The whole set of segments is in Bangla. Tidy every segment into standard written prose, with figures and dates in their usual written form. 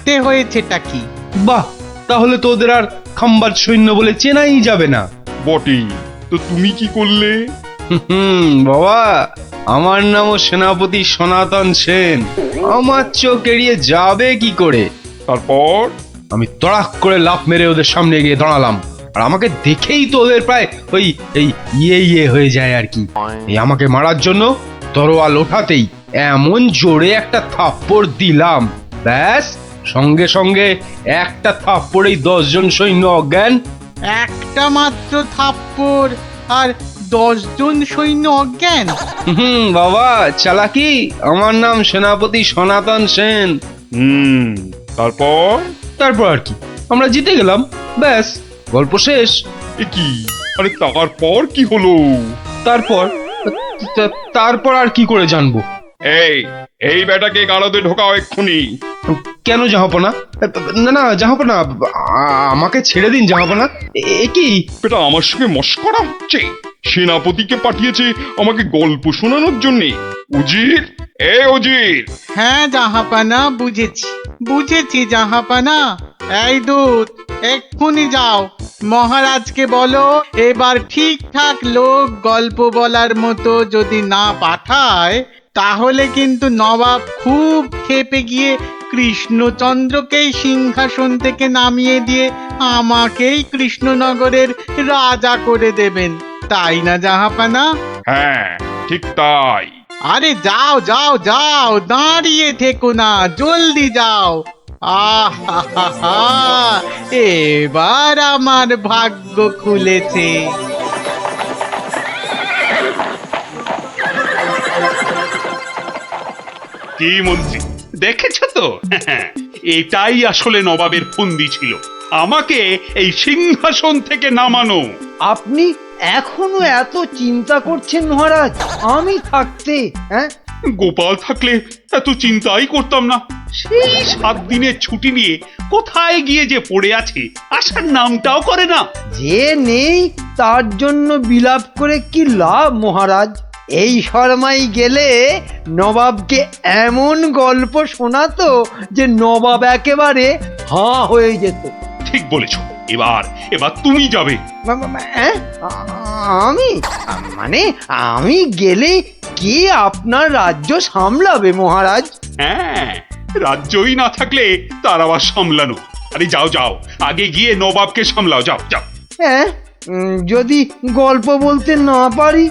তাতে হয়েছেটা কি? বাহ, তাহলে তো ওদের আর খাম্বার সৈন্য বলে চেনাই যাবে না। বটেই তো, তুমি কি করলে? বাবা, আমার নামও সেনাপতি সনাতন সেন। আমার চোখ এড়িয়ে যাবে কি করে? তারপর? আমি তড়াক করে লাফ মেরে ওদের সামনে গিয়ে দাঁড়ালাম। আর আমাকে দেখেই তো ওদের প্রায় ওই এই ইয়ে হয়ে যায় আর কি। এই আমাকে মারার জন্য তরোয়াল ওঠাতেই এমন জোরে একটা থাপ্পড় দিলাম, ব্যাস সঙ্গে সঙ্গে একটা থাপ্পড়েই 10 জন সৈন্য অজ্ঞান। একটা মাত্র থাপ্পড় আর 10 জন সৈন্য অজ্ঞান? বাবা, চালাকি। আমার নাম সেনাপতি সনাতন সেন। তারপর? তারপর আর কি, আমরা জিতে গেলাম, ব্যাস গল্প শেষ। এ কি? আরে তারপর কি হলো? তারপর তারপর আর কি করে জানবো? এই এই বেটাকে গাড়োতে ঢোকাও এক্ষুনি। কেন জাহাপনা? না না জাহাপনা, আমাকে ছেড়ে দিন জাহাপনা। এ কি? বেটা আমার সঙ্গে মশকরা হচ্ছে? সেনাপতিকে পাঠিয়েছে আমাকে গল্প শোনানোর জন্যে। উজির, এ উজির! হ্যাঁ জাহাপানা, বুঝেছি জাহাপানা। এই দূত, এক্ষুনি যাও, মহারাজকে বলো এবার ঠিকঠাক লোক গল্প বলার মতো যদি না পাঠায় তাহলে কিন্তু নবাব খুব ক্ষেপে গিয়ে কৃষ্ণচন্দ্রকেই সিংহাসন থেকে নামিয়ে দিয়ে আমাকেই কৃষ্ণনগরের রাজা করে দেবেন, তাই না জাহাপানা? হ্যাঁ, ঠিক তাই। আরে যাও যাও যাও, দাঁড়িয়ে থেকো না, জলদি যাও। আহা, এবার আমার ভাগ্য খুলেছে। কি মন্ত্রী, দেখেছ তো? এটাই আসলে নবাবের ফন্দি ছিল, আমাকে এই সিংহাসন থেকে নামানো। আপনি এখনো এত চিন্তা করছেন মহারাজ, আমি থাকতে? হ্যাঁ, গোপাল থাকলে এত চিন্তাই করতাম না। সেই 7 দিনের ছুটি নিয়ে কোথায় গিয়ে যে পড়ে আছে, আসার নামটাও করে না। যে নেই তার জন্য বিলাপ করে কি লাভ মহারাজ? এই শর্মাই গেলে নবাবকে এমন গল্প শোনাতো যে নবাব একেবারে হাঁ হয়ে যেত। ঠিক বলেছ, এবার এবার তুমি যাবে। হ্যাঁ? আমি? মানে আমি গেলে কে আপনার রাজ্য সামলাবে মহারাজ? হ্যাঁ, রাজ্যই না থাকলে তার আবার সামলানো। আরে যাও যাও, আগে গিয়ে নবাবকে সামলাও, যাও যাও। হ্যাঁ, যদি গল্প বলতে না পারি?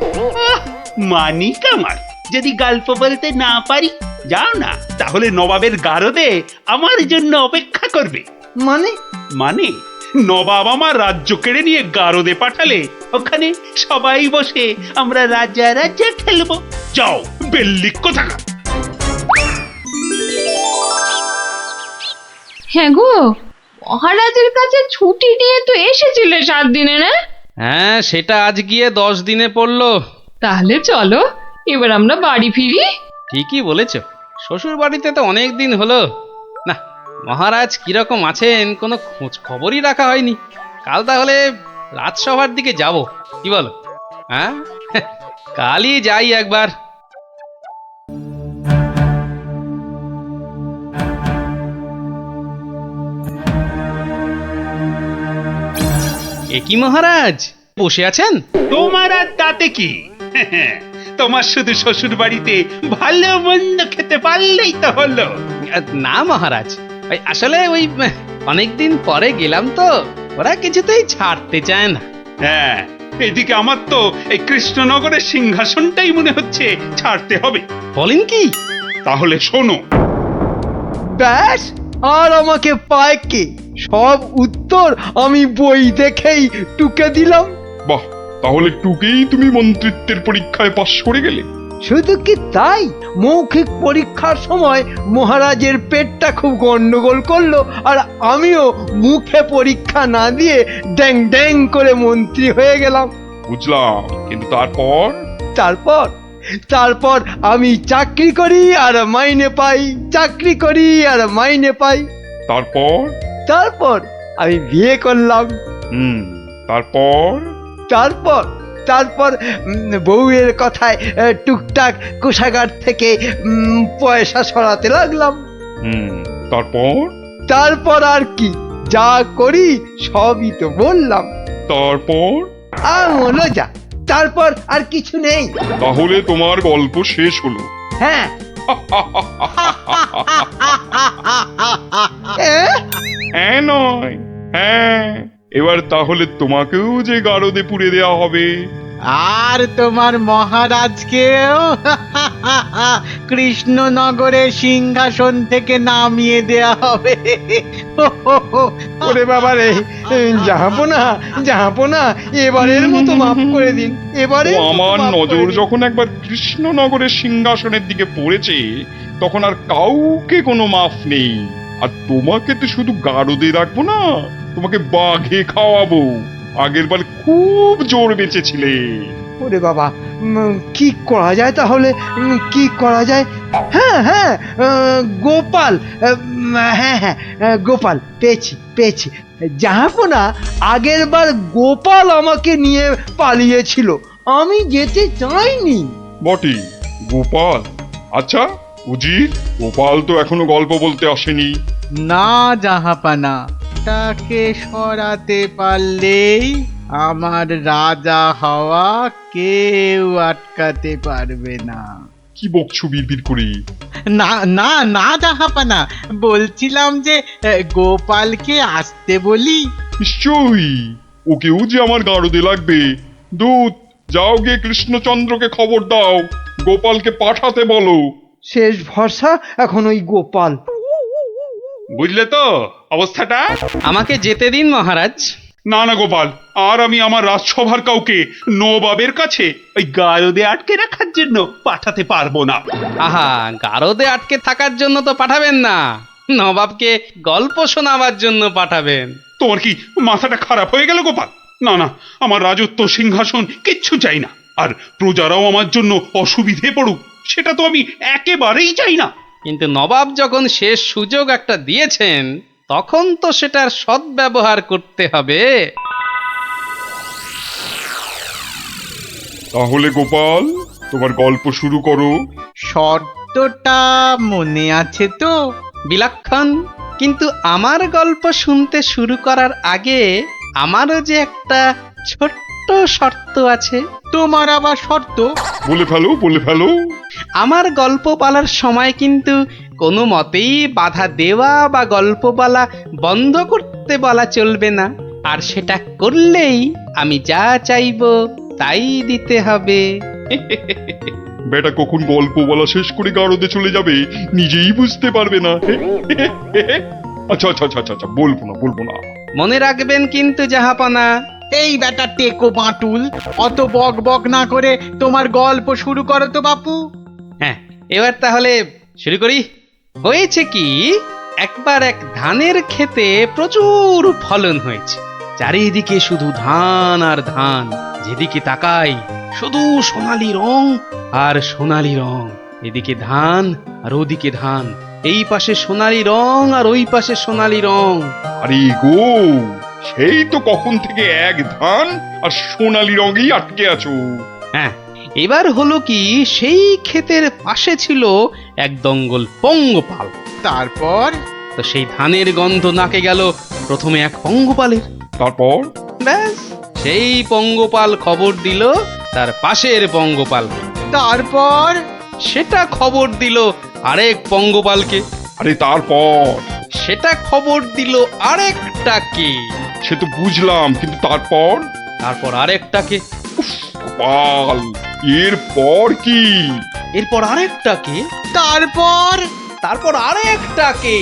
মানিক আমার, যদি গল্প বলতে না পারি, যাও না, তাহলে নবাবের গারদে আমার জন্য অপেক্ষা করবে। মানে? মানে নবাব আমার রাজ্য কেড়ে নিয়ে গারদে পাঠালে ওখানে সবাই বসে আমরা রাজা রাজা খেলবো। যাও, বেল্লিক কোথাকার। হ্যাঁ গো, মহারাজের কাছে ছুটি নিয়ে তো এসেছিলে 7 দিনে, না? হ্যাঁ, সেটা আজ গিয়ে 10 দিনে পড়লো। তাহলে চলো এবার আমরা বাড়ি ফিরি। ঠিকই বলেছ, শ্বশুর বাড়িতে তো অনেক দিন হলো না। মহারাজ কিরকম আছেন কোনো খোঁজ খবরই রাখা হয়নি। কাল তাহলে রাজসভার দিকে যাব, কি বলো? হ্যাঁ, কালই যাই একবার। এ কি মহারাজ, বসে আছেন? তোমার আর তাতে কি? তোমার শুধু শ্বশুর বাড়িতে ভালো মন্দ খেতে পারলেই তো হলো। না মহারাজ, আসলে ওই অনেকদিন পরে গেলাম তো, ওরা কিছুতেই ছাড়তে চায় না। হ্যাঁ, এদিকে আমার তো এই কৃষ্ণনগরের সিংহাসনটাই মনে হচ্ছে ছাড়তে হবে। বলেন কি? তাহলে শোনো। ব্যাস, আর আমাকে পায় কে? সব উত্তর আমি বই দেখেই টুকে দিলাম। বাহ, তাহলে টুকেই তুমি মন্ত্রিত্বের পরীক্ষায় পাশ করে গেলে? শুধু কি তাই, মৌখিক পরীক্ষার সময় মহারাজের পেটটা খুব গন্ডগোল করলো, আর আমিও মুখে পরীক্ষা না দিয়ে ড্যাং ড্যাং করে মন্ত্রী হয়ে গেলাম। বুঝলাম, কিন্তু তারপর? তারপর তারপর আমি চাকরি করি আর মাইনে পাই, চাকরি করি আর মাইনে পাই। তারপর? তারপর আমি বিয়ে করলাম। তারপর? তারপর তারপর বউয়ের কথায় টুকটাক কোষাগার থেকে পয়সা সরাতে লাগলাম। তারপর? তারপর আর কি, যা করি সবই তো বললাম। তারপর? আর হলো যা, তারপর আর কিছু নেই। তাহলে তোমার গল্প শেষ হলো? হ্যাঁ। হ্যাঁ নয়, হ্যাঁ। এবার তাহলে তোমাকেও যে গারদে পুড়ে দেওয়া হবে। আর তোমার মহারাজকেও কৃষ্ণনগরের সিংহাসন থেকে নামিয়ে দেয়া হবে। ওরে বাবা রে, জাহাপনা, এবারের মতো মাফ করে দিন। এবারে ও আমার নজর যখন একবার কৃষ্ণনগরের সিংহাসনের দিকে পড়েছে, তখন আর কাউকে কোনো মাফ নেই। আর তোমাকে তো শুধু গারদে রাখবো না, তোমাকে বাঘে খাওয়াবো। আগের বার খুব জোর বেঁচেছিলে। ওরে বাবা, কি করা যায় তাহলে? কি করা যায়? হ্যাঁ হ্যাঁ, গোপাল, হ্যাঁ হ্যাঁ, গোপাল, পেয়েছি। জাহাপনা, আগের বার গোপাল আমাকে নিয়ে পালিয়েছিল, আমি যেতে চাইনি। বটে, গোপাল। আচ্ছা উজির, গোপাল তো এখনো গল্প বলতে আসেনি। না জাহাপানা, তাকে সরাতে পারলেই আমার রাজা হওয়া কেউ আটকাতে পারবে না। কি বকছো বিড়বিড় করে? না না না জাহাপানা, বলছিলাম যে গোপালকে আসতে বলি। নিশ্চয়ই, ওকেও যে আমার গারদে লাগবে। দূত, যাও গিয়ে কৃষ্ণচন্দ্রকে খবর দাও, গোপালকে পাঠাতে বলো। শেষ ভরসা এখন ওই গোপাল। বুঝলে তো অবস্থাটা? আমাকে যেতে দিন মহারাজ। না না গোপাল, আর আমি আমার রাজসভার কাউকে নবাবের কাছে ওই গারদে আটকে রাখার জন্য পাঠাতে পারবো না। আহা, গারদে আটকে থাকার জন্য তো পাঠাবেন না, নবাবকে গল্প শোনাবার জন্য পাঠাবেন। তোমার কি মাথাটা খারাপ হয়ে গেল গোপাল? না না, আমার রাজত্ব সিংহাসন কিচ্ছু চাই না। আর প্রজারাও আমার জন্য অসুবিধে পড়ুক, সেটা তো আমি একেবারেই চাই না। কিন্তু নবাব যখন শেষ সুযোগ একটা দিয়েছেন, তখন তো সেটার সদ্ব্যবহার করতে হবে। তাহলে গোপাল, তোমার গল্প শুরু করো। শর্তটা মনে আছে তো? বিলক্ষণ। কিন্তু আমার গল্প শুনতে শুরু করার আগে আমারও যে একটা ছোট্ট শর্ত আছে। তোমার আবার শর্ত? বলে ফেলো। আমার গল্প বলার সময় কিন্তু কোনো মতেই বাধা দেওয়া বা গল্প বলা বন্ধ করতে বলা চলবে না। আর সেটা করলেই আমি যা চাইবো তাই দিতে হবে। বেটা কখন গল্প বলা শেষ করে গারদে চলে যাবে নিজেই বুঝতে পারবে না। আচ্ছা, বলবো না। মনে রাখবেন কিন্তু জাহাপনা। এই বেটা টেকো বাঁটুল, অত বক বক না করে তোমার গল্প শুরু করো তো বাপু। হ্যাঁ, এবার তাহলে শুরু করি। হয়েছে কি, একবার এক ধানের ক্ষেতে প্রচুর ফলন হয়েছে। চারিদিকে শুধু ধান আর ধান, যেদিকে তাকাই শুধু সোনালী রং আর সোনালী রং। এদিকে ধান আর ওদিকে ধান, এই পাশে সোনালী রং আর ওই পাশে সোনালী রং। আরে গো, সেই তো কখন থেকে এক ধান আর সোনালী রঙেই আটকে আছো। হ্যাঁ, এবার হলো কি, সেই ক্ষেতের পাশে ছিল এক দঙ্গল পঙ্গপাল। তারপর? তো সেই ধানের গন্ধ নাকে গেল প্রথমে এক পঙ্গপালের। তারপর? ব্যাস, সেই পঙ্গপাল খবর দিল তার পাশের পঙ্গপালকে। তারপর? সেটা খবর দিল আরেক পঙ্গপালকে। আরে তারপর? সেটা খবর দিল আরেকটাকে। সে তো বুঝলাম, কিন্তু তারপর? তারপর আরেকটাকে। গোপাল, এরপর কি? এরপর আরেকটাকে। তারপর আরেকটাকে।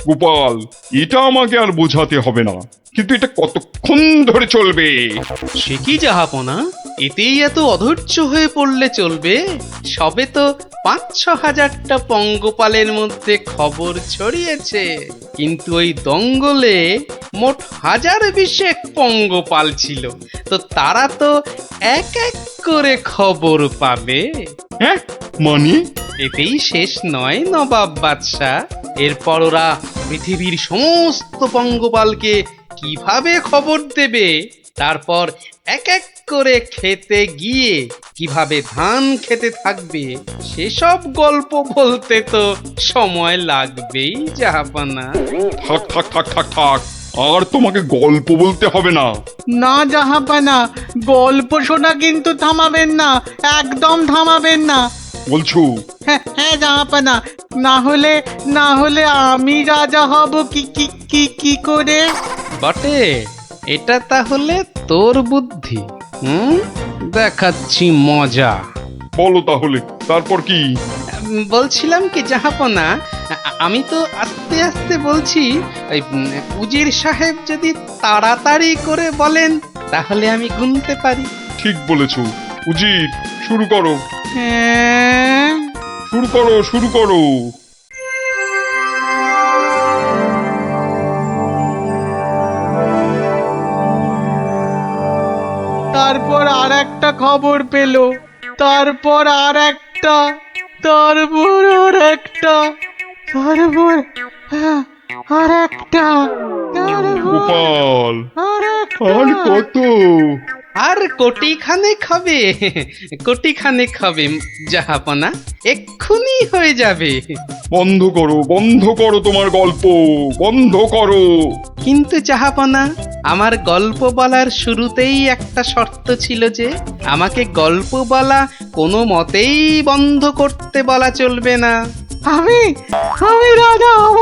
গোপাল, এটা আমাকে আর বোঝাতে হবে না, কিন্তু এটা কতক্ষণ ধরে চলবে? সে কি জাহাপনা, এতেই এত অধৈর্য হয়ে পড়লে চলবে? সবে তো ৫-৬ হাজারটা পঙ্গপালের মধ্যে খবর ছড়িয়েছে, কিন্তু ওই দঙ্গলে মোট ১০০০ পঙ্গপাল ছিল। তো তারা তো এক এক করে খবর পাবে। হ্যাঁ মানে? এতেই শেষ নয় নবাব বাদশাহ। এরপর ওরা পৃথিবীর সমস্ত পঙ্গপালকে কিভাবে খবর দেবে, তারপর এক এক করে খেতে গিয়ে কিভাবে ধান খেতে থাকবে সেসব গল্প বলতে তো সময় লাগবেই জাহাপানা। থাক থাক থাক থাক থাক, আর তোমাকে গল্প বলতে হবে না। না জাহাপানা, গল্প শোনা কিন্তু থামাবেন না, একদম থামাবেন না। বলছো? হ্যাঁ হ্যাঁ জাহাপানা, না হলে আমি রাজা হব কি কি কি কি করে? বটে, এটা তাহলে তোর বুদ্ধি। দেখাচ্ছি মজা। বলো তাহলে, তারপর কি? বলছিলাম কি জাহাপনা, আমি তো আস্তে আস্তে বলছি, ওই উজির সাহেব যদি তাড়াতাড়ি করে বলেন তাহলে আমি গুনতে পারি। ঠিক বলেছো। উজির, শুরু করো, হ্যাঁ, শুরু করো, শুরু করো। তারপর আর একটা খবর পেলো, তারপর আর একটা, তারপর আর একটা, তারপর আর একটা, গোপাল, আর আর একটা। কত? আর কোটিখানেক হবে, কোটিখানেক হবে জাহাপনা, এক্ষুনি হয়ে যাবে। বন্ধ করো, বন্ধ করো তোমার গল্প, বন্ধ করো। কিন্তু জাহাপনা, আমার গল্প বলার শুরুতেই একটা শর্ত ছিল যে আমাকে গল্প বলা কোনো মতেই বন্ধ করতে বলা চলবে না। আমি রাজা হব,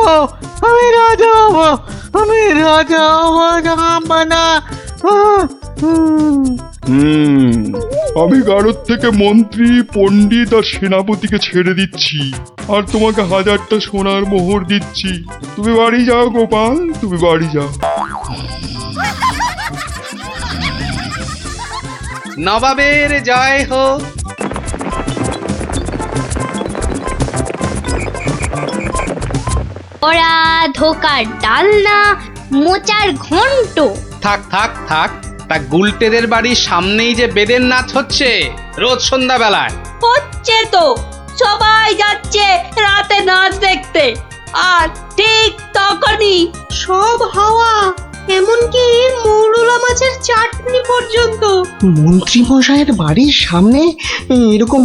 আমি রাজা হব, আমি রাজা হব জাহাপানা। আমি গারদ থেকে মন্ত্রী, পণ্ডিত আর সেনাপতিকে ছেড়ে দিচ্ছি, আর তোমাকে 1000টা সোনার মোহর দিচ্ছি। তুমি বাড়ি যাও গোপাল, তুমি বাড়ি যাও। নবাবের জয় হোক। ওরা ধোকার ডালনা, মোচার ঘন্ট। থাক থাক থাক, তা গুলটেদের বাড়ির সামনেই যে বেদের নাচ হচ্ছে রোজ সন্ধ্যাবেলায়। হচ্ছে তো, সবাই যাচ্ছে রাতে নাচ দেখতে, আর ঠিক তখনই সব হাওয়া, এমনকি মৌরলা মাছের চাটনি পর্যন্ত। মন্ত্রী মশাইয়ের বাড়ির সামনে এরকম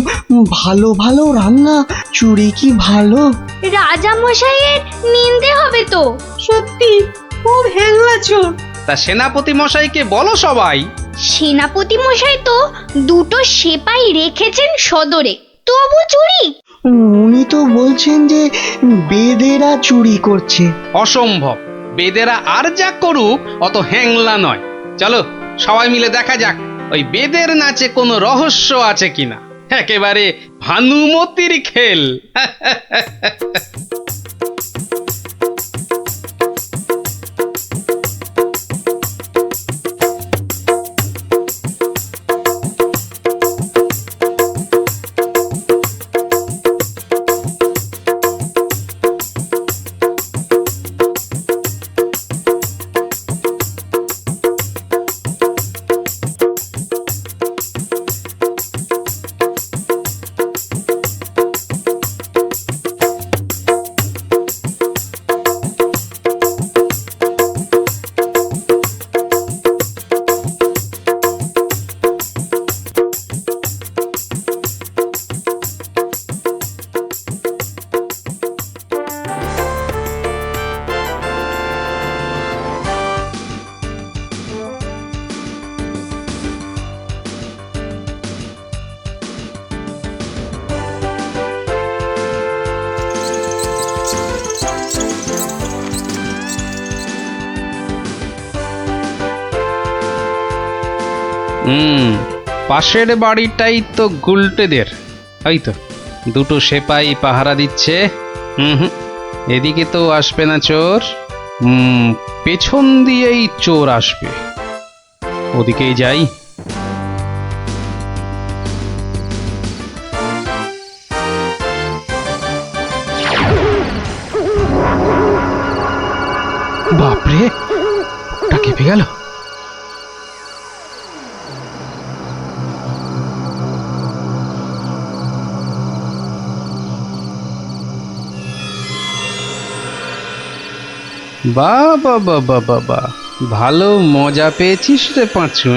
ভালো ভালো রান্না, চুরি কি ভালো? রাজা মশাইয়ের নিন্দে হবে তো। সত্যি খুব হ্যাংলা চোর। তা সেনাপতি মশাইকে বলো সবাই। সেনাপতি মশাই তো দুটো সেপাই রেখেছেন সদরে, তবু চুরি। উনি তো বলছেন যে বেদেরা চুরি করছে। অসম্ভব, বেদেরা আর যা করুক অত হ্যাংলা নয়। চলো সবাই মিলে দেখা যাক ওই বেদের নাচে কোনো রহস্য আছে কিনা। একেবারে ভানুমতির খেল। পাশের বাড়িটাই তো গুলটেদের, এই তো দুটো সেপাই পাহারা দিচ্ছে। এদিকে তো আসবে না চোর, পেছন দিয়েই চোর আসবে, ওদিকেই যাই। বাপরে, ওটা কেঁপে গেল। বাবা বাবা বাবা, ভালো মজা পেয়েছিস রে পাঁচু।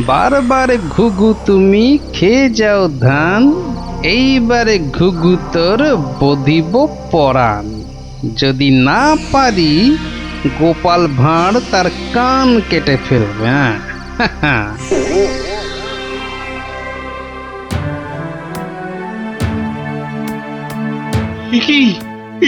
বারবার ঘুঘু তুমি খেয়ে যাও ধান, এইবারে ঘুঘু তোর বধিব পরাণ। যদি না পারি গোপাল ভাঁড় তার কান কেটে ফেলবে। হ্যাঁ কি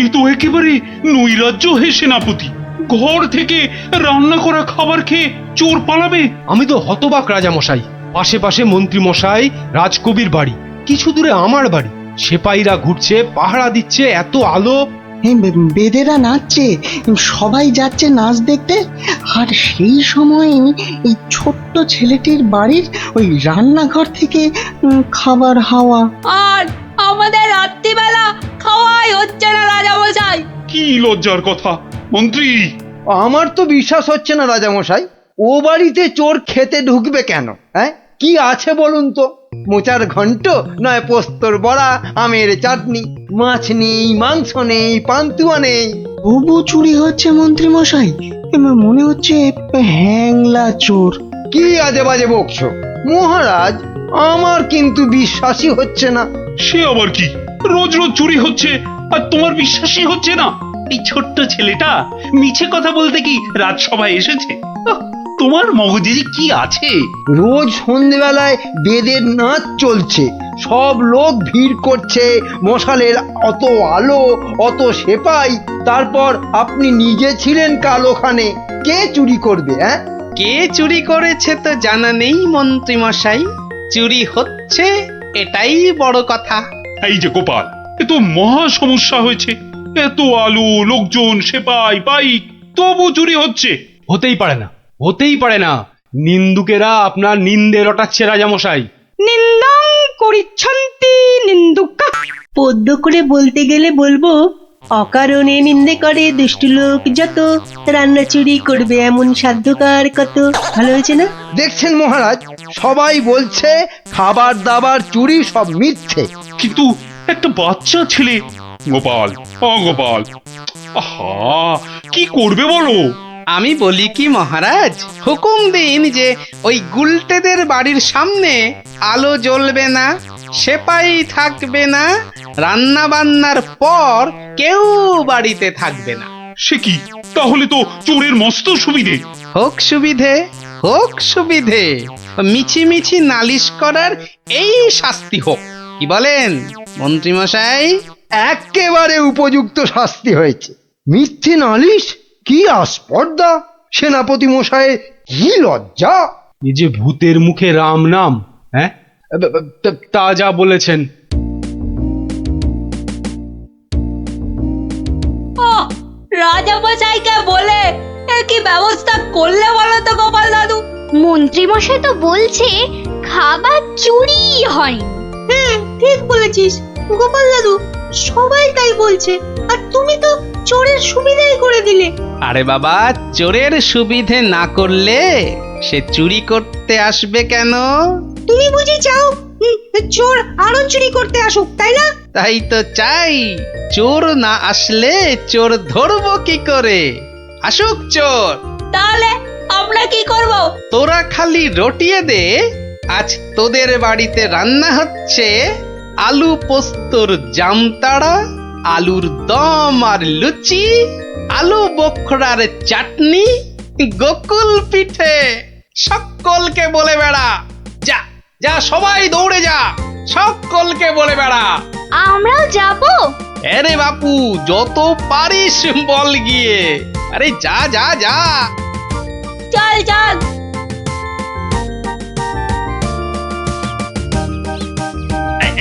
এ তো একেবারে নৈরাজ্য হে সেনাপতি। ঘর থেকে রান্না করা খাবার খেয়ে চোর পালাবে? আমি তো হতবাক রাজামশাই। পাশে পাশে মন্ত্রী মশাই, রাজকবির বাড়ি, কিছু দূরে আমার বাড়ি। সেপাইরা ঘুরছে, পাহারা দিচ্ছে, এত আলো। বেদেরা নাচছে, সবাই যাচ্ছে নাচ দেখতে। আর সেই সময় এই ছোট্ট ছেলেটির বাড়ির ওই রান্নাঘর থেকে খাবার হাওয়া। আর আমাদের রাত্রিবেলা খাওয়াই হচ্ছে না রাজামশাই। কি লজ্জার কথা মন্ত্রী। আমার তো বিশ্বাস হচ্ছে না রাজামশাই, ও বাড়িতে চোর খেতে ঢুকবে কেন? হ্যাঁ, কি আছে বলুন তো? মোচার ঘন্ট, নয় পোস্তর বড়া, আমের চাটনি, মাছ নেই, মাংস নেই, পান্তুয়া নেই। তবু চুরি হচ্ছে মন্ত্রী মশাই, মনে হচ্ছে হ্যাংলা চোর। কি আজে বাজে বকছো মহারাজ, আমার কিন্তু বিশ্বাসই হচ্ছে না। সে আবার কি? রোজ রোজ চুরি হচ্ছে আর তোমার বিশ্বাসই হচ্ছে না? এই ছোট্ট ছেলেটা মিছে কথা বলতে কি রাজসভায় এসেছে? তোমার মগজে যে কি আছে? রোজ সন্ধেবেলায় বেদের নাচ চলছে, সব লোক ভিড় করছে, মশালের অত আলো, অত সেপাই, তারপর আপনি নিজে ছিলেন কাল ওখানে। কে চুরি করবে? হ্যাঁ, কে চুরি করেছে তো জানা নেই মন্ত্রী মশাই, চুরি হচ্ছে এটাই বড় কথা। এই যে গোপাল, এ তো মহা সমস্যা হয়েছে। এত আলো, লোকজন, সেপাই, বাইক, তবু চুরি হচ্ছে। হতেই পারে না, হতেই পারে না। নিন্দুকেরা আপনার নিন্দে রটাচ্ছে রাজামশাই। নিন্দং করিচ্ছন্তি নিন্দুকা। পদ্য করে বলতে গেলে বলবো, অকারণে নিন্দে করে দুষ্টু লোক যত, রান্না চুরি করবে এমন সাধ্যকার কত। ভালো হয়েছে না? দেখছেন মহারাজ, সবাই বলছে খাবার দাবার চুরি সব মিথ্যে। কিন্তু একটা বাচ্চা ছেলে। গোপাল, গোপাল, আহা, কি করবে বলো? আমি বলি কি মহারাজ, হুকুম দিন যে ওই গুলটেদের বাড়ির সামনে আলো জ্বলবে না, সেপাই থাকবে না, রান্না বান্নার পর কেউ বাড়িতে থাকবে না। সে কি? তাহলে তো চোরের মস্ত সুবিধে। হোক সুবিধে, হোক সুবিধে, মিছি মিছি নালিশ করার এই শাস্তি হোক। কি বলেন মন্ত্রী মশাই? একেবারে উপযুক্ত শাস্তি হয়েছে। মিথ্যে নালিশ, কি আস্পর্ধা! সেনাপতি মশাই, কি লজ্জা! এই যে ভূতের মুখে রাম নাম। হ্যাঁ, তা যা বলেছেন। রাজামশাইকে বলে কি ব্যবস্থা করলে বলো তো গোপাল দাদু? মন্ত্রী মশাই তো বলছে খাবার চুরি হয়। হ্যাঁ, ঠিক বলেছিস গোপাল দাদু, সবাই তাই বলছে। আর তুমি তো চোরের সুবিধাই করে দিলে। আরে বাবা, চোরের সুবিধে না করলে সে চুরি করতে আসবে কেন? তুমি বুঝি চাও চোর আরো চুরি করতে আসুক, তাই না? তাই তো চাই। চোর না আসলে চোর ধরবো কি করে? আসুক চোর। তাহলে আমরা কি করব? তোরা খালি রটিয়ে দে, আজ তোদের বাড়িতে রান্না হচ্ছে আলু পোস্তর জামতাড়া, আলুর দম আর লুচি, আলু বোখরার চাটনি, গোকুল পিঠে। সকলকে বলে বেড়া, যা যা, সবাই দৌড়ে যা, সকলকে বলে বেড়া। আমরাও যাব? আরে বাপু, যত পারিস বল গিয়ে। আরে যা যা যা। চল চল।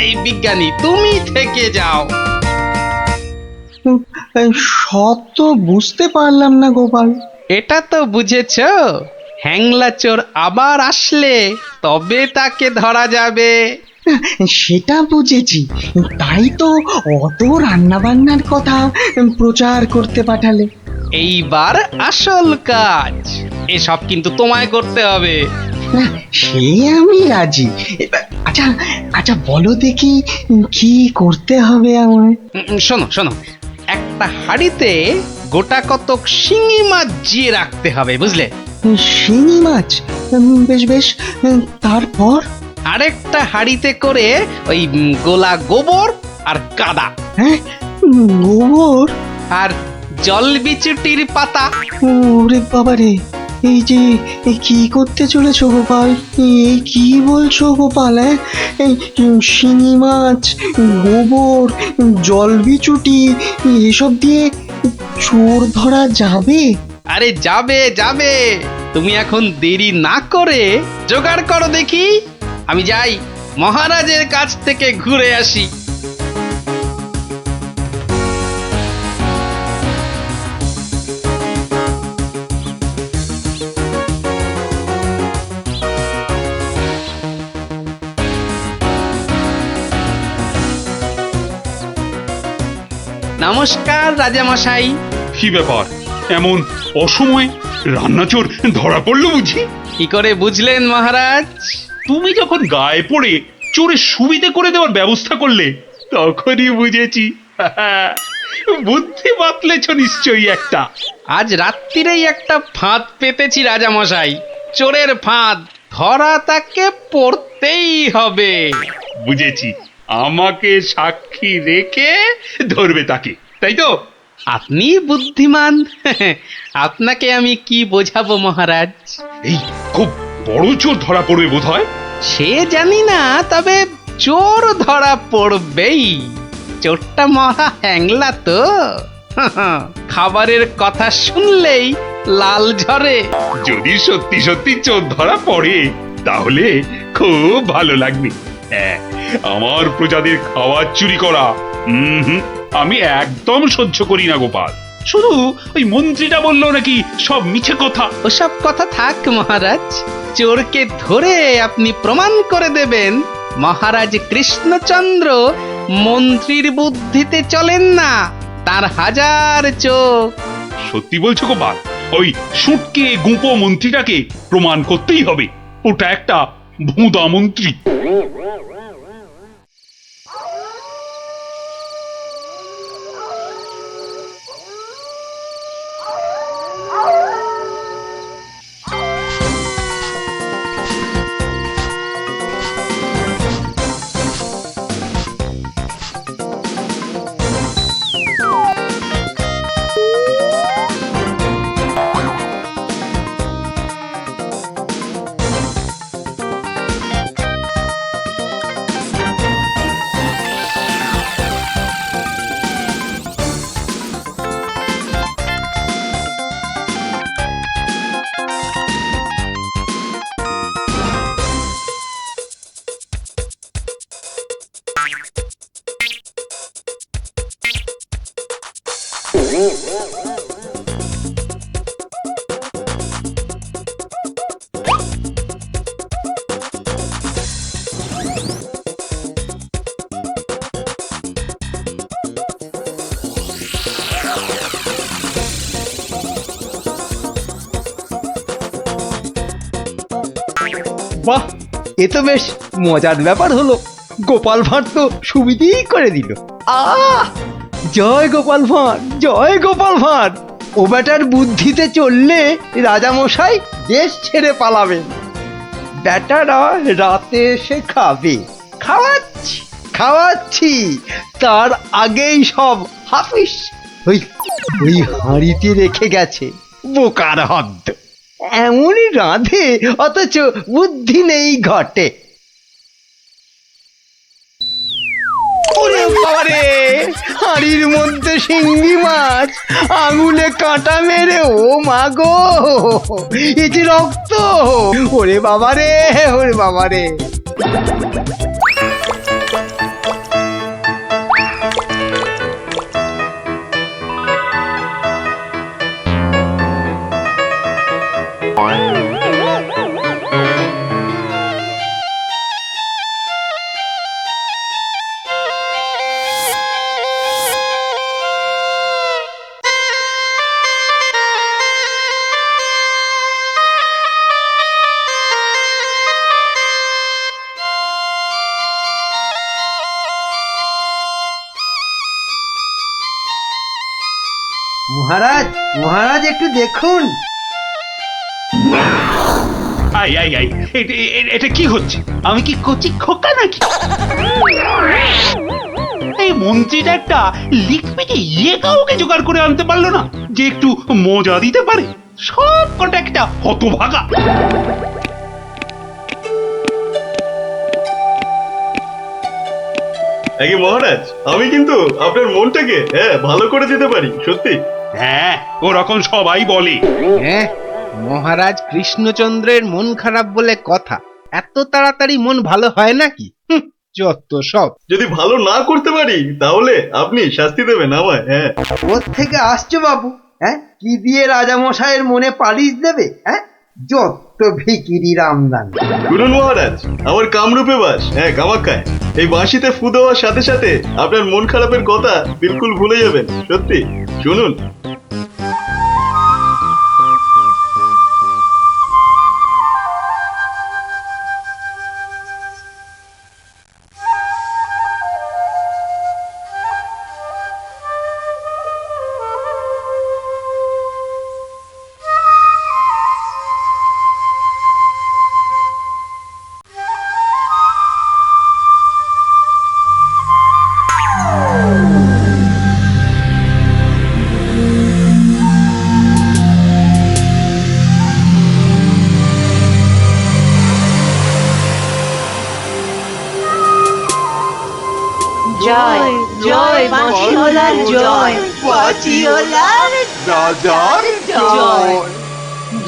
এই বিজ্ঞানী, তুমি থেকে যাও। সব তো বুঝতে পারলাম না গোপাল। এটা তো বুঝেছ, হ্যাংলা চোর আবার আসলে তবে তাকে ধরা যাবে। সেটা বুঝেছি, তাই তো অত রান্না বান্নার কথা প্রচার করতে পাঠালে। এইবার আসল কাজ, এসব কিন্তু তোমায় করতে হবে। না, সে আমি রাজি। আচ্ছা আচ্ছা, বলো দেখি কি করতে হবে আমায়। শোনো শোনো, একটা হাঁড়িতে গোটা কতক শিঙি মাছ জিয়ে রাখতে হবে, বুঝলে? শিঙি মাছ? বেশ বেশ, তারপর? আরেকটা হাঁড়িতে করে ওই গোলা গোবর আর কাদা হ্যাঁ, গোবর? আর জল বিচুটির পাতা। ওরে বাবারে, এই যে এই কি করতে চলেছো গোপাল? এই কি বলছো গোপাল? এই শিঙি মাছ, গোবর, জলবিচুটি এসব দিয়ে চোর ধরা যাবে? আরে যাবে যাবে, তুমি এখন দেরি না করে জোগাড় করো দেখি। আমি যাই মহারাজের কাছ থেকে ঘুরে আসি। নমস্কার রাজামশাই। কি ব্যাপার, এমন অসময়ে রান্নাচোর ধরা পড়লো বুঝি? কি করে বুঝলেন মহারাজ? তুমি যখন গায়ে পড়ে চোরের সুবিধে করে দেওয়ার ব্যবস্থা করলে তখনই বুঝেছি। বুদ্ধি বাতলেছ নিশ্চয়ই একটা। আজ রাত্রিরেই একটা ফাঁদ পেতেছি রাজামশাই, চোরের ফাঁদ। ধরা তাকে পড়তেই হবে। বুঝেছি, আমাকে সাক্ষী রেখে ধরবে তাকে, তাই তো? আপনি বুদ্ধিমান। আপনাকে আমি কি বোঝাবো মহারাজ? এই খুব বড় চোর ধরা পড়বে বোধ হয়। সে জানি না, তবে চোর ধরা পড়বেই। চোরটা মহা হ্যাংলা তো। খাবারের কথা শুনলেই লাল ঝরে। যদি সত্যি সত্যি চোর ধরা পড়ে তাহলে খুব ভালো লাগবে। হ্যাঁ, আমার প্রজাদের খাবার চুরি করা আমি একদম সহ্য করি না গোপাল। শুধু ওই মন্ত্রীটা বললো নাকি সব মিছে কথা। ওসব কথা থাক মহারাজ, চোরকে ধরে আপনি প্রমাণ করে দেবেন মহারাজ কৃষ্ণচন্দ্র মন্ত্রীর বুদ্ধিতে চলেন না, তার হাজার চোখ। সত্যি বলছো গোপাল? ওই সুটকে গুঁপো মন্ত্রীটাকে প্রমাণ করতেই হবে ওটা একটা ভুঁদা মন্ত্রী। বাহ, এ তো বেশ মজার ব্যাপার হলো। গোপাল ভাঁড় তো সুবিধেই করে দিল। জয় গোপাল ভাঁড়, জয় গোপাল ভাঁড়। ও বেটার বুদ্ধিতে চললে রাজামশাই দেশ ছেড়ে পালাবেন। বেটারা রাতে এসে খাবে। খাওয়াচ্ছি খাওয়াচ্ছি, তার আগেই সব হাফিস। ওই ওই হাঁড়িতে রেখে গেছে, বোকার হদ্দ। এমনই রাঁধে অথচ বুদ্ধি নেই ঘটে। ওরে বাবারে, হাঁড়ির মধ্যে শিঙ্গি মাছ, আঙুলে কাঁটা মেরে, ও মা গো, এ যে রক্ত! ওরে বাবারে, ওরে বাবারে। মহারাজ, মহারাজ একটু দেখুন। আই আই আই এটা কি হচ্ছে? আমি কি কচি খোকা নাকি? এই মন্ত্রীটা একটা লিখপিকে কাউকে জোগাড় করে আনতে পারলো না যে একটু মজা দিতে পারে। সব কটা একটা হতভাগা। আগে মহারাজ, আমি কিন্তু আপনার মনটাকে ভালো করে দিতে পারি, সত্যি। হ্যাঁ, ওরকম সবাই বলে। হ্যাঁ, মহারাজ কৃষ্ণচন্দ্রের মন খারাপ বলে কথা। এত তাড়াতাড়ি মন ভালো হয় নাকি? যত সব। যদি ভালো না করতে পারি তাহলে আপনি শাস্তি দেবেন আমায়। হ্যাঁ, কোত্থেকে আসছো বাবু? হ্যাঁ, কি দিয়ে রাজামশাইয়ের মনে পালিশ দেবে? হ্যাঁ, যত ভিকিরির আমদানি। শুনুন মহারাজ, আমার কামরূপে বাস, কামাখ্যায়। এই বাঁশিতে ফু দেওয়ার সাথে সাথে আপনার মন খারাপের কথা বিলকুল ভুলে যাবেন, সত্যি। শুনুন। জয় জয় বাঁশিওয়ালার জয়, বাঁশিওয়ালার রাজার জয়।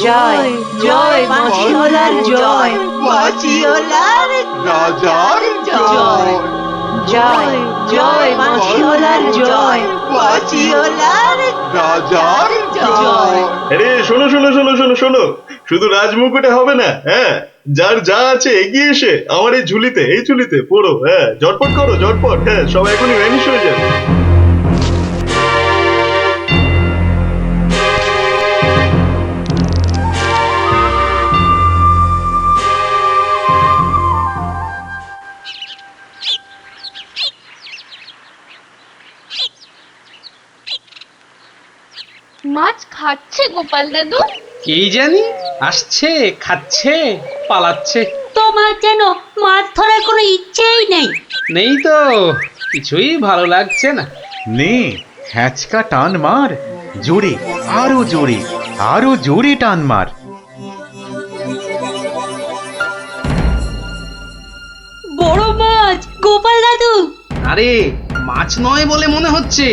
জয় জয় বাঁশিওয়ালার জয়, বাঁশিওয়ালার রাজার জয়। জয় জয় বাঁশিওয়ালার জয়, বাঁশিওয়ালার রাজার জয়। আরে শোনো শোনো শোনো শোনো শোনো, শুধু রাজমুকুটে হবে না। হ্যাঁ, যার যা আছে এগিয়ে এসে আমার এই ঝুলিতে পড়ো। হ্যাঁ, ঝটপট করো, ঝটপট। হ্যাঁ, সব এখনই ভ্যানিশ হয়ে যাবে। মাছ খাচ্ছে গোপাল দাদু? কি জানি, আসছে, খাচ্ছে, পালাচ্ছে। তোমার যেন মাছ ধরার কোনো ইচ্ছেই নেই। নেই তো, কিছুই ভালো লাগছে না। নে, হ্যাঁচকা টান মার, জোরে, আরো জোরে, আরো জোরে টান মার। বড় মাছ, গোপাল দাদু। আরে মাছ নয় বলে মনে হচ্ছে।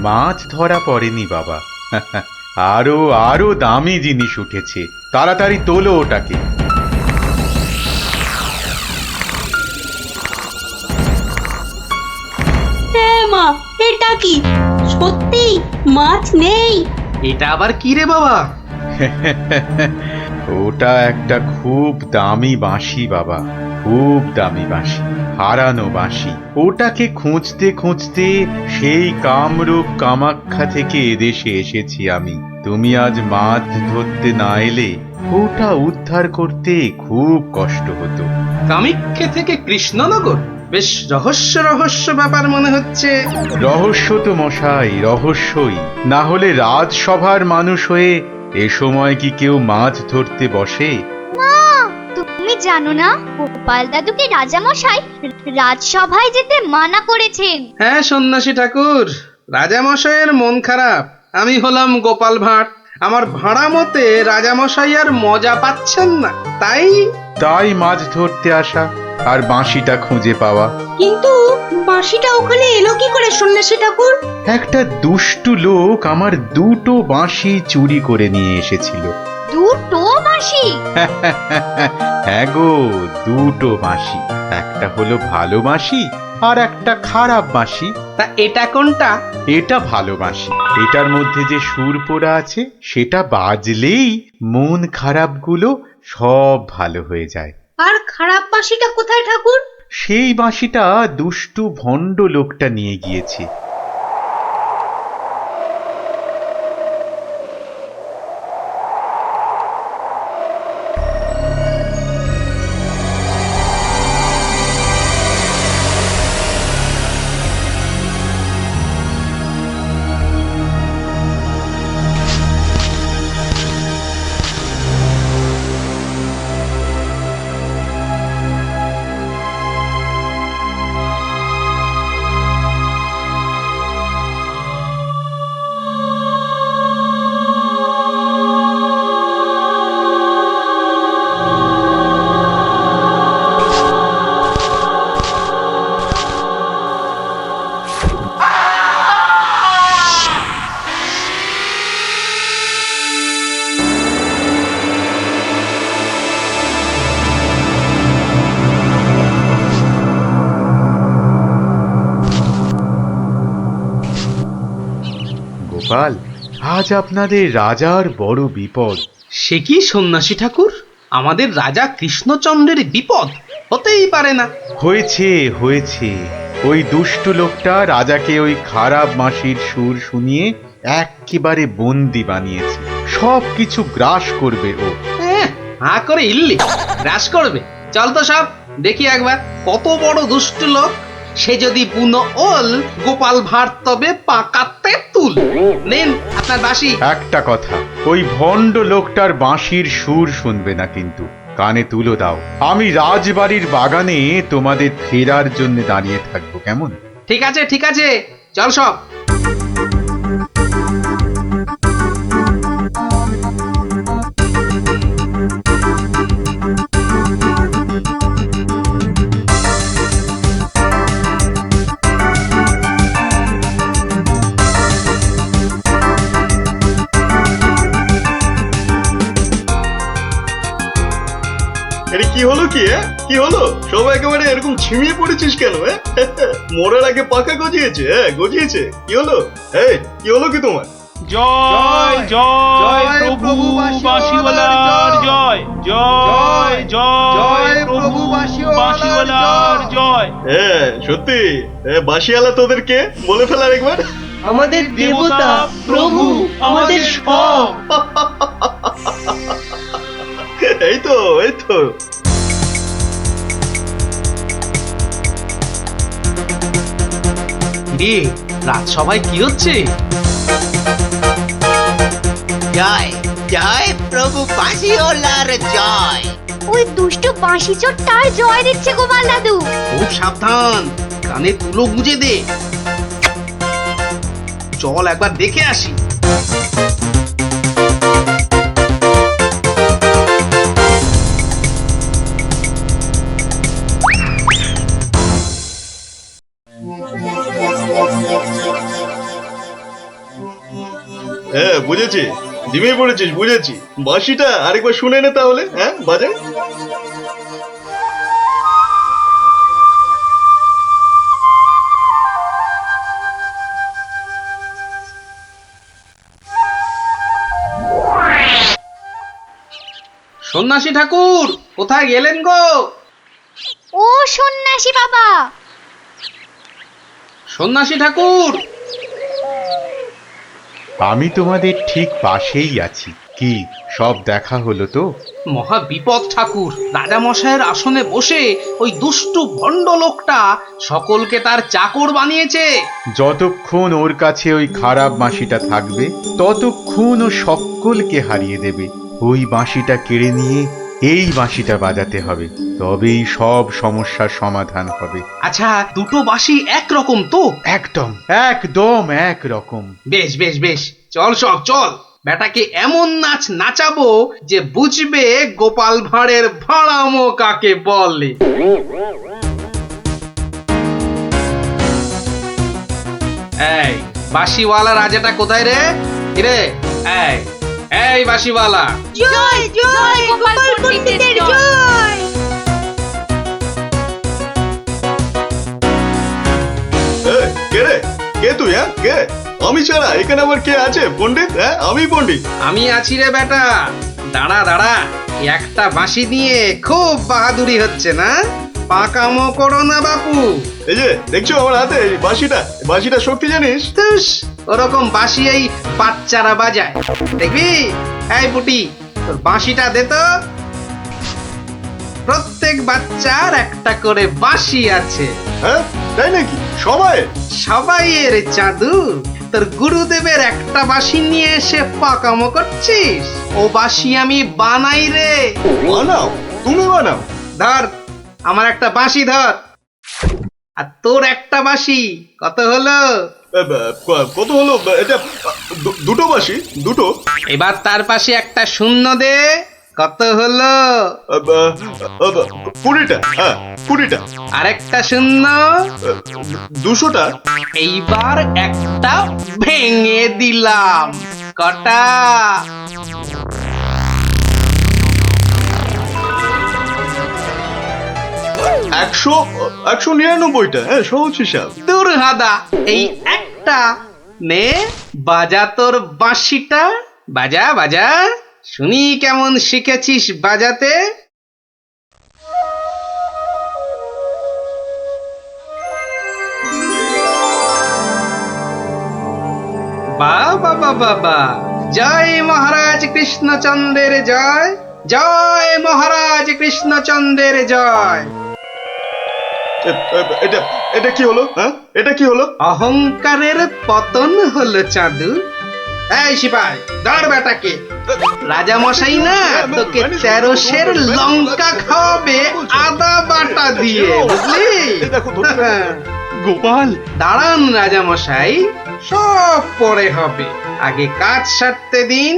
মাছ ধরা পড়েনি বাবা, আরো আরো দামি জিনিস উঠেছে। তাড়াতাড়ি তোলো ওটাকে। মা, এটা কি সত্যি মাছ নেই? এটা আবার কি রে বাবা? ওটা একটা খুব দামি বাঁশি বাবা, খুব দামি বাঁশি, হারানো বাঁশি। ওটাকে খুঁজতে খুঁজতে সেই কামরূপ কামাখ্যা থেকে এদেশে এসেছি আমি। তুমি আজ মাছ ধরতে না এলে ওটা উদ্ধার করতে খুব কষ্ট হতো। কামাখ্যা থেকে কৃষ্ণনগর? বেশ রহস্য রহস্য ব্যাপার মনে হচ্ছে। রহস্য তো মশাই, রহস্যই। না হলে রাজসভার মানুষ হয়ে এ সময় কি কেউ মাছ ধরতে বসে? তুমি জানো না গোপাল দাদুকে রাজামশাই রাজসভায় যেতে মানা করেছেন? হ্যাঁ সন্ন্যাসী ঠাকুর, রাজামশাইয়ের মন খারাপ। আমি হলাম গোপাল ভাঁড়। আমার ভাড়া মতে রাজামশাই আর মজা পাচ্ছেন না, তাই মাছ ধরতে আসা আর বাঁশিটা খুঁজে পাওয়া। কিন্তু বাঁশিটা ওখানে এলো কি করে সন্ন্যাসী ঠাকুর? একটা দুষ্টু লোক আমার দুটো বাঁশি চুরি করে নিয়ে এসেছিল। দুটো বাঁশি? হ্যাঁ গো, দুটো বাঁশি। একটা হলো ভালো বাঁশি আর একটা খারাপ বাঁশি। তা এটা কোনটা? এটা ভালো বাঁশি। এটার মধ্যে যে সুর পোড়া আছে সেটা বাজলেই মন খারাপগুলো সব ভালো হয়ে যায়। আর খারাপ বাঁশিটা কোথায় ঠাকুর? সেই বাঁশিটা দুষ্টু ভণ্ড লোকটা নিয়ে গিয়েছে। গোপাল, আজ আপনাদের রাজার বড় বিপদ। সে কি সন্ন্যাসী ঠাকুর, আমাদের রাজা কৃষ্ণচন্দ্রের বিপদ? হতেই পারে না। হয়েছে হয়েছে, ওই দুষ্টু লোকটা রাজাকে ওই খারাপ মাসির সুর শুনিয়ে একেবারে বন্দি বানিয়েছে। সব কিছু গ্রাস করবে ও। হাঁ করে ইল্লি গ্রাস করবে? চল তো সব দেখি একবার, কত বড় দুষ্ট লোক। সে যদি বুনো ওল, গোপাল ভাঁড় তবে পাকাতে তুল। নিন আপনার বাঁশি। একটা কথা, ওই ভণ্ড লোকটার বাঁশির সুর শুনবে না কিন্তু, কানে তুলো দাও। আমি রাজবাড়ির বাগানে তোমাদের ফেরার জন্য দাঁড়িয়ে থাকবো, কেমন? ঠিক আছে ঠিক আছে, চল সব। এটা কি হলো কি? কি হলো? সবাই একেবারে এরকম ঝিমিয়ে পড়েছিস কেন? মোড়ের আগে পাকা গজিয়েছে? গজিয়েছে? কি হলো? এই কি হলো কি তোমার? জয় জয় প্রভু বাঁশিওয়ালার জয়, জয় জয় প্রভু বাঁশিওয়ালার জয়। সত্যি বাঁশিওয়ালা তোদের কে বলে ফেলার একবার? আমাদের দেবতা, প্রভু, আমাদের সব। এই তো এই তো। রাত সবাই কি হচ্ছে? জয় জয় প্রভু বাঁশিওয়ালার জয়। ওই দুষ্টু বাঁশি চোরটার জয় দিচ্ছে গোপাল দাদু। খুব সাবধান, কানে তুলো গুঁজে দে। চল একবার দেখে আসি। বুঝেছি, ঝিমিয়ে পড়েছিস, বুঝেছি। বাঁশিটা আরেকবার শুনে নে তাহলে। বাজে। সন্ন্যাসী ঠাকুর, কোথায় গেলেন গো? ও সন্ন্যাসী বাবা! সন্ন্যাসী ঠাকুর! আমি তোমাদের ঠিক পাশেই আছি। কি সব দেখা হলো তো? মহা বিপদ ঠাকুর। রাজা মশাইয়ের আসনে বসে ওই দুষ্টু ভণ্ড লোকটা সকলকে তার চাকর বানিয়েছে। যতক্ষণ ওর কাছে ওই খারাপ বাঁশিটা থাকবে, ততক্ষণ ও সকলকে হারিয়ে দেবে। ওই বাঁশিটা কেড়ে নিয়ে এই বাঁশিটা বাজাতে হবে, তবেই সব সমস্যার সমাধান হবে। আচ্ছা, দুটো বাঁশি একরকম তো? একদম একদম একরকম। বেশ বেশ বেশ, চল সব চল। বেটাকে এমন নাচ নাচাবো যে বুঝবে গোপাল ভাঁড়ের ভাড়ামো কাকে বলে। এই বাঁশিওয়ালা রাজাটা কোথায় রে? রে এই এই বাঁশিওয়ালা! জয় জয় গোপাল পণ্ডিতের জয়। কে রে? কে তুই? কে? আমি ছাড়া এখানে আবার কে আছে? পণ্ডিত? আমি পণ্ডিত। আমি আছি রে বেটা। দাঁড়া দাঁড়া, একটা বাঁশি নিয়ে খুব বাহাদুরি হচ্ছে না? পাকামো করো না বাপু। এই যে দেখছো আমার হাতে বাঁশিটা, বাঁশিটা শক্তি জানিস? ওরকম বাঁশি এই বাচ্চারা বাজায়, দেখবি? এই পুটি, তোর বাঁশিটা দে তো। প্রত্যেক বাচ্চার একটা করে বাঁশি আছে। তাই নাকি? সবাই? সবাইয়ের চাঁদু। তোর গুরুদেবের একটা বাঁশি নিয়ে এসে পাকামো করছিস? ও বাঁশি আমি বানাই রে। বানাও? তুমি বানাও? ধর আমার একটা বাঁশি ধর, আর তোর একটা বাঁশি। কত হলো? কত হলো? এটা দুটো বাঁশি, দুটো। এবার তার পাশে একটা শূন্য দে। কত হলো? 20টা। 20টা। আরেকটা শূন্য। 200টা। এইবার একটা ভেঙে দিলাম। কটা? 199টা। সহজ হিসাব। দূর হাদা, এই একটা নে বাজা তোর বাঁশিটা, বাজা বাজা, শুনি কেমন শিখেছিস বাজাতে। বাবা বাবা বা, জয় মহারাজ কৃষ্ণচন্দ্রের জয়, জয় মহারাজ কৃষ্ণচন্দ্রের জয়। এটা এটা কি হলো? হ্যাঁ, এটা কি হলো? অহংকারের পতন হলো চাঁদু। এই সিপাই, ধর বেটাকে। রাজা মশাই না তোকে 13 সের লঙ্কা খাওয়াবে আদা বাটা দিয়ে, বুঝলি? গোপাল, দাঁড়ান রাজা মশাই, সব পরে হবে, আগে কাজ সারতে দিন।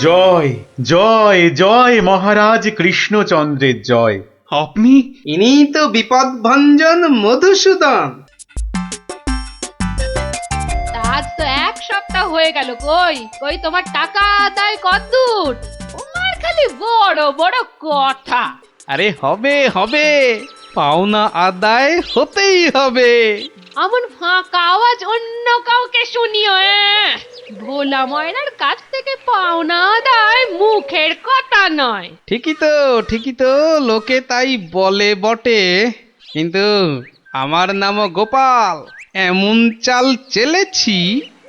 জয় জয় জয় মহারাজ কৃষ্ণচন্দ্রের জয়। আপনি? ইনি তো বিপদ ভঞ্জন মধুসূদন। আজ তো 1 সপ্তাহ হয়ে গেল, কই কই তোমার টাকা আদায় কতদূর? তোমার খালি বড় বড় কথা। আরে হবে হবে, পাওনা আদায় হতেই হবে। এমন ফাঁকা আওয়াজ অন্য কাউকে শুনিও। ভোলা ময়নার কাছ থেকে পাওনা আদায় মুখের কথা নয়। ঠিকই তো লোকে তাই বলে বটে, কিন্তু আমার নামও গোপাল। এমন চাল চেলেছি,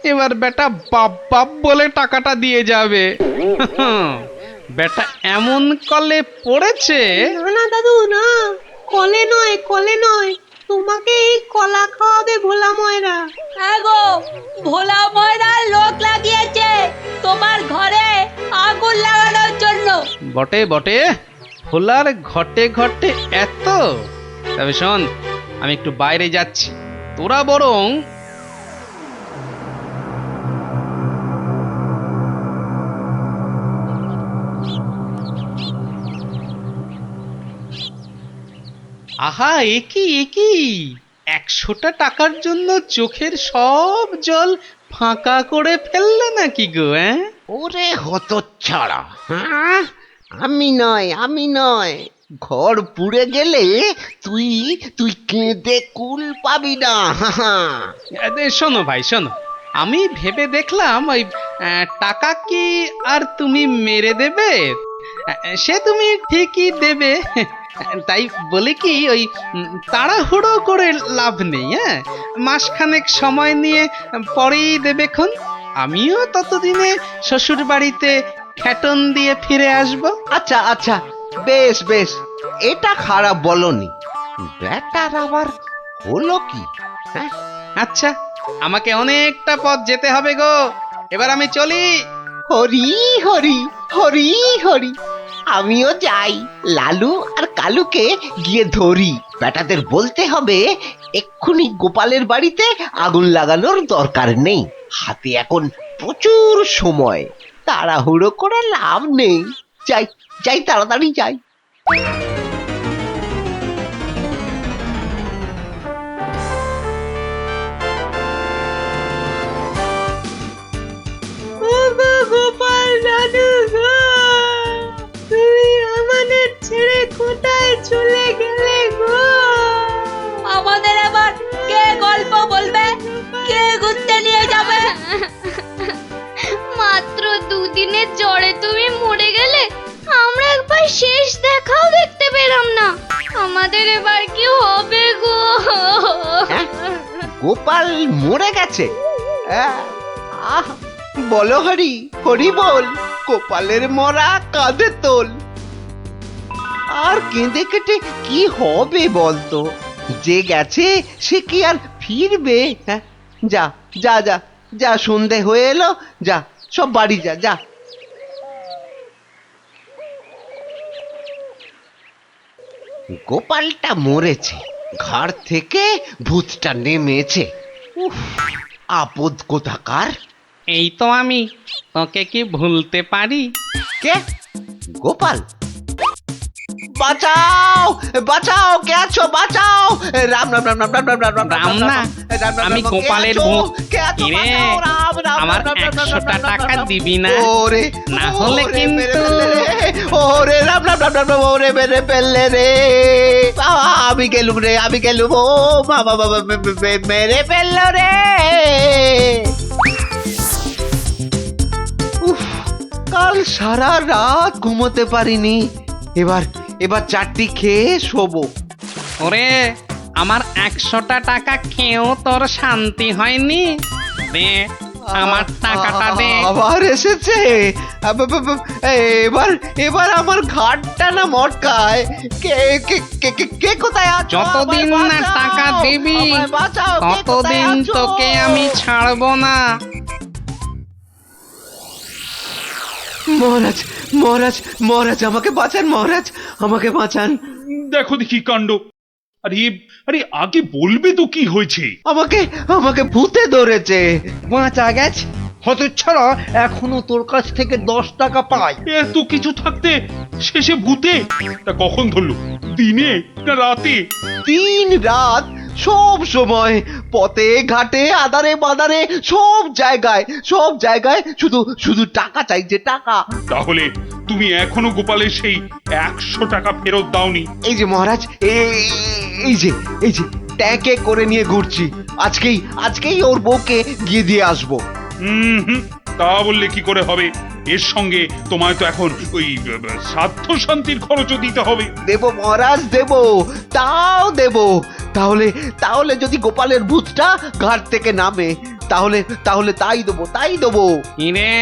এবার বেটা বাপ বাপ বলে টাকাটা দিয়ে যাবে। বেটা এমন কলে পড়েছে। না দাদু না, কলে নয় কলে নয়, তোমাকে এই কলা খাওয়াবে ভোলা ময়রা। হ্যাঁ গো, ভোলা ময়নার লোক লাগিয়েছে তোমার ঘরে আগুন লাগানোর জন্য। বটে বটে, ভোলার ঘটে ঘটে এত। তবে শোন, আমি একটু বাইরে যাচ্ছি, তোরা বরং আহা, একই 100টা টাকার জন্য চোখের সব জল ফাঁকা করে ফেললে নাকি গো? ওরে হতচ্ছাড়া, হ্যাঁ? আমি নয়, ঘর পুড়ে গেলে তুই তুই কেঁদে কুল পাবি না। শোনো ভাই শোনো, আমি ভেবে দেখলাম ওই টাকা কি আর তুমি মেরে দেবে? সে তুমি ঠিকই দেবে, তাই বলে কি ওই তাড়াহুড়ো করে লাভ নেই। হ্যাঁ, মাসখানেক সময় নিয়ে পরেই দেবেক্ষণ। আমিও ততদিনে শ্বশুর বাড়িতে খ্যাটন দিয়ে ফিরে আসব। আচ্ছা আচ্ছা, বেশ বেশ, এটা খারাপ বলনি। ব্যাটার আবার হলো কি? হ্যাঁ, আচ্ছা, আমাকে অনেকটা পথ যেতে হবে গো, এবার আমি চলি। হরি হরি হরি হরি, আমিও যাই, লালু আর কালুকে গিয়ে ধরি। বেটাদের বলতে হবে এক্ষুনি গোপালের বাড়িতে আগুন লাগানোর দরকার নেই, হাতে এখন প্রচুর সময়, তাড়াহুড়ো করে লাভ নেই। যাই যাই, তাড়াতাড়ি যাই। গোপাল দাদু গো, তুমি আমাদের ছেড়ে কোথায় চলে গেলে গো? আমাদের আবার কে গল্প বলবে, কে ঘুরতে নিয়ে যাবে? মাত্র 2 দিনের জ্বরে তুমি মরে গেলে, আমরা একবার শেষ দেখাও দেখতে পেলাম না। আমাদের এবার কি হবে গো? গোপাল মরে গেছে? আহ, বলো হরি হরি বল, গোপালের মরা কাঁধে তোল। আর কেঁদে কেটে কি হবে বলতো? যে গেছে সে কি আর ফিরবে? হ্যাঁ, যা যা যা যা, সন্ধে হয়ে এলো, যা সব বাড়ি যা যা। গোপালটা মরেছে, ঘাড় থেকে ভূতটা নেমেছে। উফ, আপদ কোথাকার। এই তো আমি, তোকে কি ভুলতে পারি? কে? গোপাল? বাঁচাও বাঁচাও, কে আছো? বাঁচাও! রাম রাম রাম রাম রাম রাম রাম রাম না, আমি গোপালের ভূত। কিরে, আমার 100টা টাকা দিবি না? ওরে, না হলে কিন্তু ওরে রাম রাম রাম রাম ওরে মেরে ফেললে রে আমি গেলুম রে আমি গেলুম ও বাবা বাবা মেরে ফেললো রে উফ, কাল সারা রাত ঘুমোতে পারিনি এবার এবার চারটি খেয়ে শোবো ওরে আমার 100টা টাকা খেয়েও তোর শান্তি হয়নি দে আমার টাকাটা দে। আবার এসেছে এবার এবার আমার ঘাটটা না মটকায় কে কে কে কে- কে কোথায় আছো যতদিন আমায় না বাঁচাও, টাকা দিবি আমায় বাঁচাও, কে কোথায় ততদিন আছো? তোকে আমি ছাড়বো না। মহারাজ মহারাজ মহারাজ আমাকে বাঁচান মহারাজ আমাকে বাঁচান দেখো দেখি কাণ্ড। আরে আরে আগে বলবে তো কি হয়েছে? আমাকে আমাকে ভূতে ধরেছে বাঁচা গেছে হতচ্ছাড়া এখনো তোর কাছ থেকে 10 টাকা পাই। এত কিছু থাকতে শেষে ভূতে? তা কখন ধরলো? দিনে না রাতে? 3 রাত সব সময় পথে ঘাটে আদারে বাদারে সব জায়গায় শুধু শুধু টাকা চাইছে টাকা তাহলে তুমি এখনো গোপালের সেই 100 টাকা ফেরত দাওনি? এই যে মহারাজ এই যে ট্যাঁকে করে নিয়ে ঘুরছি আজকেই ওর বউকে গিয়ে দিয়ে আসবো হুম, তা বললে কি করে হবে? এর সঙ্গে তোমায় তো এখন ওই সাধ্য শান্তির খরচও দিতে হবে। দেব মহারাজ দেব তাও দেব তাহলে যদি গোপালের ভূতটা ঘাট থেকে নামে তাহলে তাই দেবো ইরে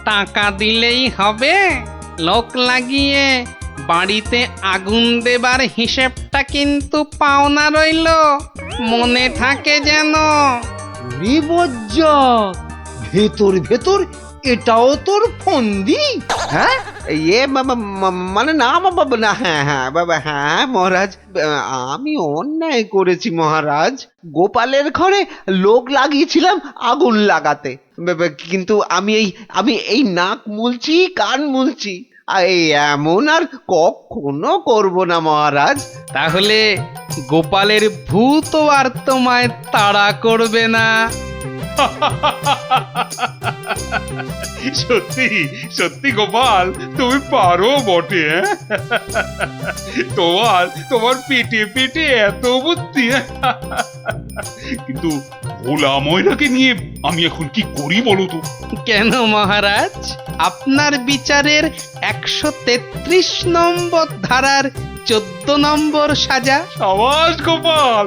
টাকা দিলেই হবে? লোক লাগিয়ে বাড়িতে আগুন দেবার হিসেবটা কিন্তু পাওনা রইল, মনে থাকে যেন। বিপজ্জনক ভেতর ভেতর এটাও তোর ফন্দি। হ্যাঁ মানে না বাবা না হ্যাঁ বাবা হ্যাঁ মহারাজ আমি অন্যায় করেছি মহারাজ গোপালের ঘরে লোক লাগিয়েছিলাম আগুন লাগাতে কিন্তু আমি এই নাক মুলছি কান মুলছি এই এমন আর কখনো করব না মহারাজ। তাহলে গোপালের ভূতও আর তোমায় তাড়া করবে না। সত্যি সত্যি গোপাল, তুমি পারো বটে। তোমার পেটে পেটে এত বুদ্ধি। কিন্তু ভোলা ময়নাকে নিয়ে আমি এখন কি করি বলো তো? কেন মহারাজ, আপনার বিচারের 133 নম্বর ধারার 14 নম্বর সাজা। সাবাস গোপাল।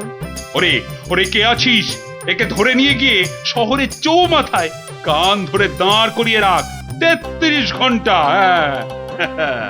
ওরে কে আছিস? একে ধরে নিয়ে গিয়ে শহরের চৌমাথায় কান ধরে দাঁড় করিয়ে রাখ 33 ঘন্টা। হ্যাঁ